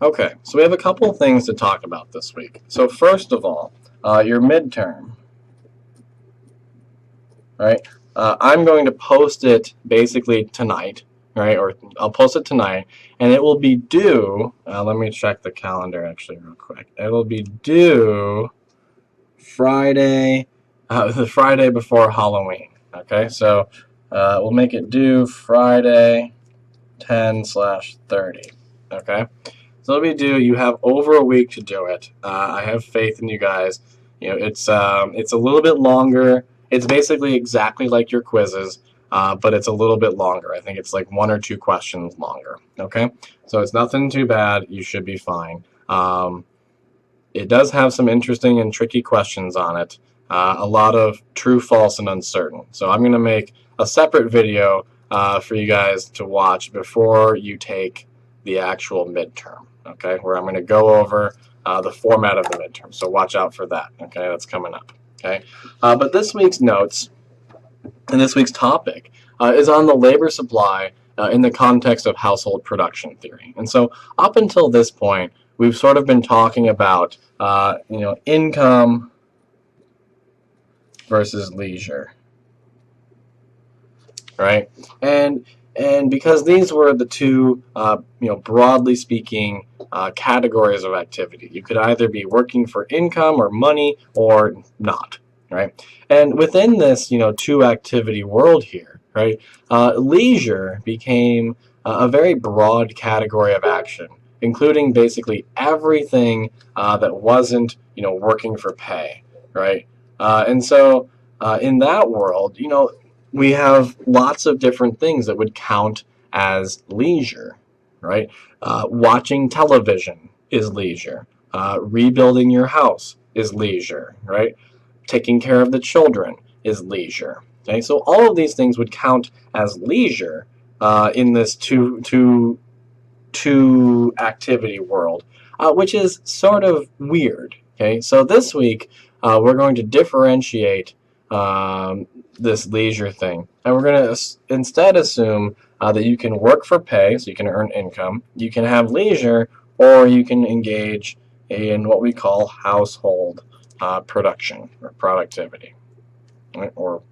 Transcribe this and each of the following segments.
Okay, so we have a couple of things to talk about this week. So first of all, your midterm, right? I'm going to post it basically tonight, right? Or I'll post it tonight, and it will be due. Let me check the calendar actually real quick. It will be due Friday, the Friday before Halloween. Okay, so we'll make it due Friday 10/30. Okay. So it'll be due. You have over a week to do it. I have faith in you guys. It's a little bit longer. It's basically exactly like your quizzes, but it's a little bit longer. I think it's like 1 or 2 questions longer. Okay, so it's nothing too bad. You should be fine. It does have some interesting and tricky questions on it. A lot of true, false, and uncertain. So I'm going to make a separate video for you guys to watch before you take the actual midterm. Okay, where I'm going to go over the format of the midterm. So watch out for that. Okay, that's coming up. Okay, but this week's notes and this week's topic is on the labor supply in the context of household production theory. And so up until this point, we've sort of been talking about income versus leisure, right? And because these were the two, broadly speaking, categories of activity. You could either be working for income or money or not, right? And within this, two-activity world here, right, leisure became a very broad category of action, including basically everything that wasn't, working for pay, right? And so in that world, we have lots of different things that would count as leisure, right? Watching television is leisure. Rebuilding your house is leisure, right? Taking care of the children is leisure. Okay, so all of these things would count as leisure in this two activity world, which is sort of weird. Okay, so this week we're going to differentiate this leisure thing, and we're going to instead assume that you can work for pay, so you can earn income, you can have leisure, or you can engage in what we call household production or productivity, right? Or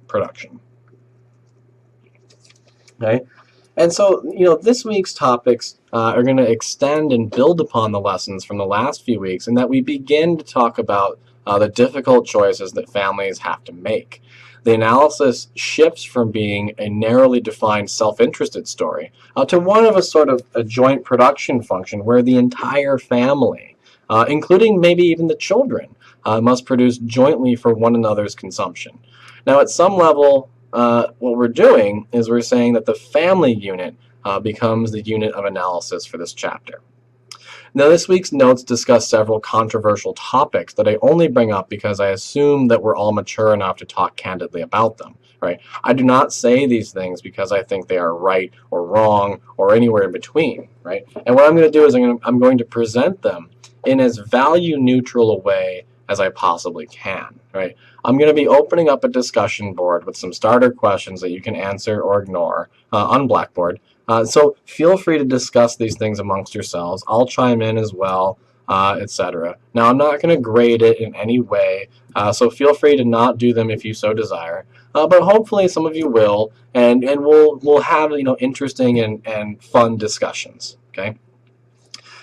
production. Okay, and so this week's topics are going to extend and build upon the lessons from the last few weeks, and that we begin to talk about the difficult choices that families have to make. The analysis shifts from being a narrowly defined self-interested story to one of a sort of a joint production function where the entire family, including maybe even the children, must produce jointly for one another's consumption. Now, at some level, what we're doing is we're saying that the family unit becomes the unit of analysis for this chapter. Now, this week's notes discuss several controversial topics that I only bring up because I assume that we're all mature enough to talk candidly about them, right? I do not say these things because I think they are right or wrong or anywhere in between, right? And what I'm going to do is I'm going to present them in as value-neutral a way as I possibly can, right? I'm going to be opening up a discussion board with some starter questions that you can answer or ignore on Blackboard. So feel free to discuss these things amongst yourselves. I'll chime in as well, etc. Now, I'm not going to grade it in any way, so feel free to not do them if you so desire. But hopefully some of you will, and we'll have interesting and fun discussions. Okay.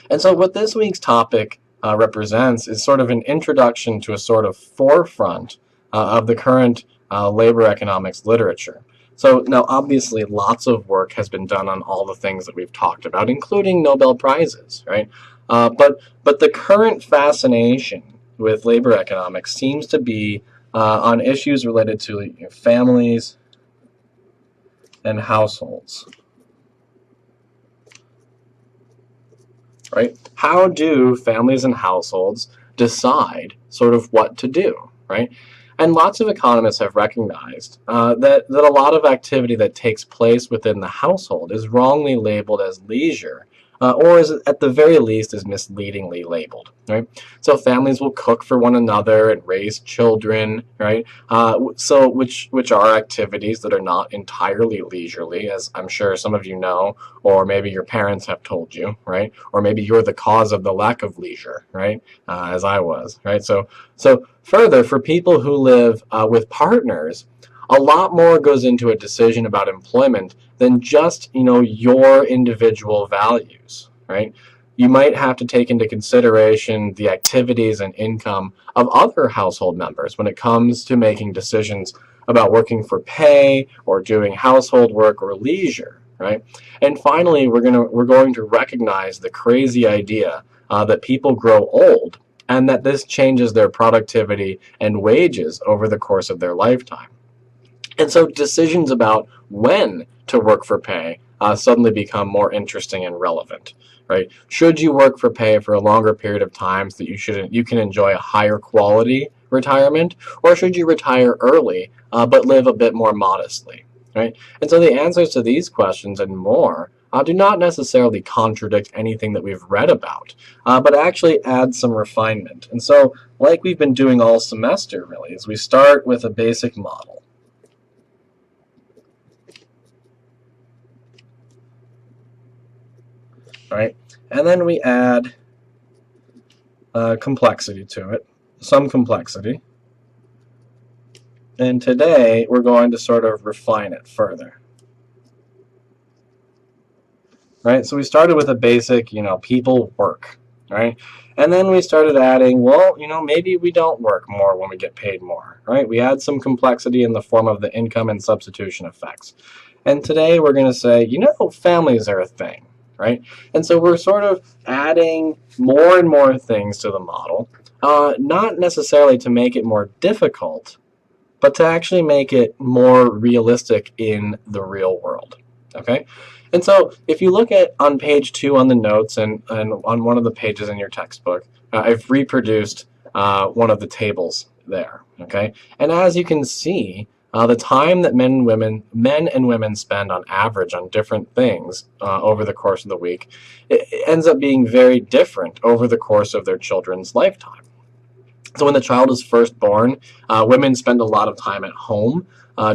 And so what this week's topic represents is sort of an introduction to a sort of forefront of the current labor economics literature. So now, obviously, lots of work has been done on all the things that we've talked about, including Nobel Prizes, right? But the current fascination with labor economics seems to be on issues related to families and households, right? How do families and households decide sort of what to do, right? And lots of economists have recognized that a lot of activity that takes place within the household is wrongly labeled as leisure or is at the very least is misleadingly labeled, right? So families will cook for one another and raise children, right? So which are activities that are not entirely leisurely, as I'm sure some of you know, or maybe your parents have told you, right? Or maybe you're the cause of the lack of leisure, right? As I was, right? So further, for people who live with partners, a lot more goes into a decision about employment than just, your individual values, right? You might have to take into consideration the activities and income of other household members when it comes to making decisions about working for pay or doing household work or leisure, right? And finally, we're going to recognize the crazy idea that people grow old and that this changes their productivity and wages over the course of their lifetime. And so decisions about when to work for pay suddenly become more interesting and relevant, right? Should you work for pay for a longer period of time so that you can enjoy a higher quality retirement, or should you retire early but live a bit more modestly, right? And so the answers to these questions and more do not necessarily contradict anything that we've read about, but actually add some refinement. And so, like we've been doing all semester, really, is we start with a basic model. Right? And then we add complexity to it, some complexity. And today we're going to sort of refine it further. Right? So we started with a basic, people work, right? And then we started adding, well, maybe we don't work more when we get paid more, right? We add some complexity in the form of the income and substitution effects. And today we're going to say, families are a thing, right? And so we're sort of adding more and more things to the model, not necessarily to make it more difficult, but to actually make it more realistic in the real world, okay? And so if you look at on page 2 on the notes and on one of the pages in your textbook, I've reproduced one of the tables there, okay? And as you can see, the time that men and women spend on average on different things over the course of the week, it ends up being very different over the course of their children's lifetime. So when the child is first born, women spend a lot of time at home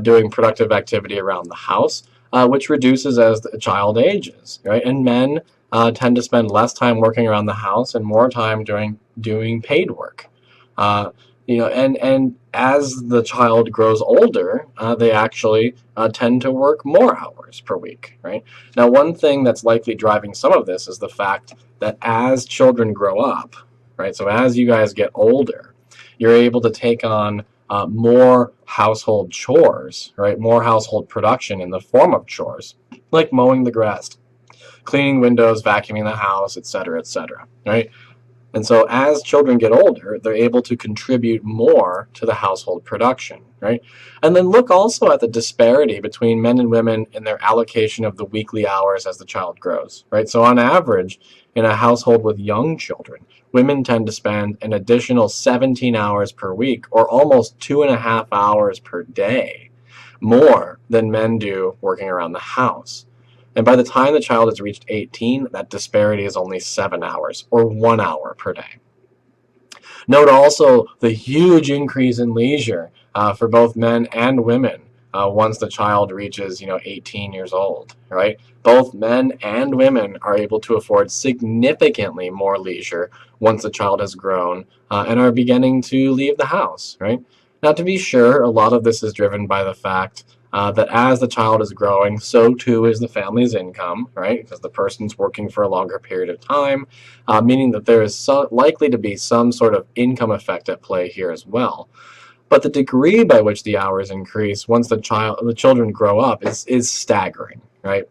doing productive activity around the house, which reduces as the child ages, right? And men tend to spend less time working around the house and more time doing paid work. And as the child grows older, they actually tend to work more hours per week, right? Now, one thing that's likely driving some of this is the fact that as children grow up, right? So as you guys get older, you're able to take on more household chores, right? More household production in the form of chores, like mowing the grass, cleaning windows, vacuuming the house, etc., right? And so as children get older, they're able to contribute more to the household production, right? And then look also at the disparity between men and women in their allocation of the weekly hours as the child grows, right? So on average, in a household with young children, women tend to spend an additional 17 hours per week, or almost 2.5 hours per day, more than men do working around the house. And by the time the child has reached 18, that disparity is only 7 hours, or 1 hour per day. Note also the huge increase in leisure for both men and women once the child reaches, 18 years old, right? Both men and women are able to afford significantly more leisure once the child has grown and are beginning to leave the house, right? Now, to be sure, a lot of this is driven by the fact that as the child is growing, so too is the family's income, right? Because the person's working for a longer period of time, meaning that there is likely to be some sort of income effect at play here as well. But the degree by which the hours increase once the children grow up is staggering, right?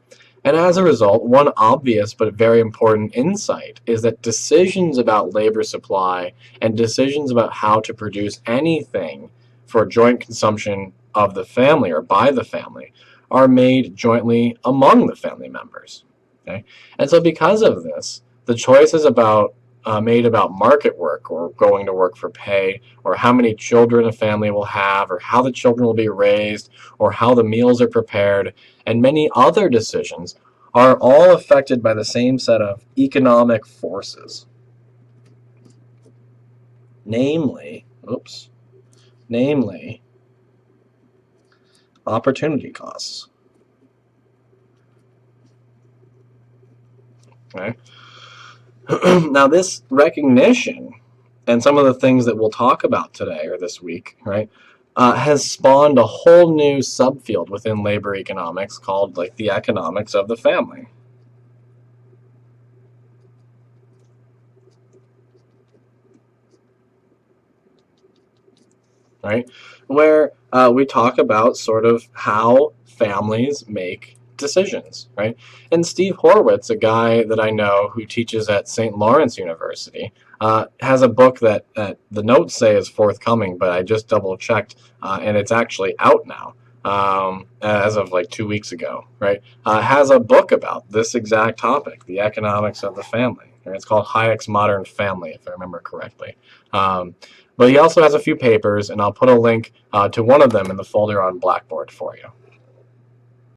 And as a result, one obvious but very important insight is that decisions about labor supply and decisions about how to produce anything for joint consumption of the family or by the family are made jointly among the family members. Okay? And so because of this, the choices made about market work or going to work for pay, or how many children a family will have, or how the children will be raised, or how the meals are prepared, and many other decisions are all affected by the same set of economic forces. Namely, opportunity costs. Okay. Now, this recognition and some of the things that we'll talk about today or this week, right, has spawned a whole new subfield within labor economics called like the economics of the family. Right, where we talk about sort of how families make decisions, right? And Steve Horwitz, a guy that I know who teaches at St. Lawrence University, has a book that the notes say is forthcoming, but I just double checked, and it's actually out now. As of like 2 weeks ago, right? Has a book about this exact topic, the economics of the family. And it's called Hayek's Modern Family, if I remember correctly. But he also has a few papers, and I'll put a link to one of them in the folder on Blackboard for you.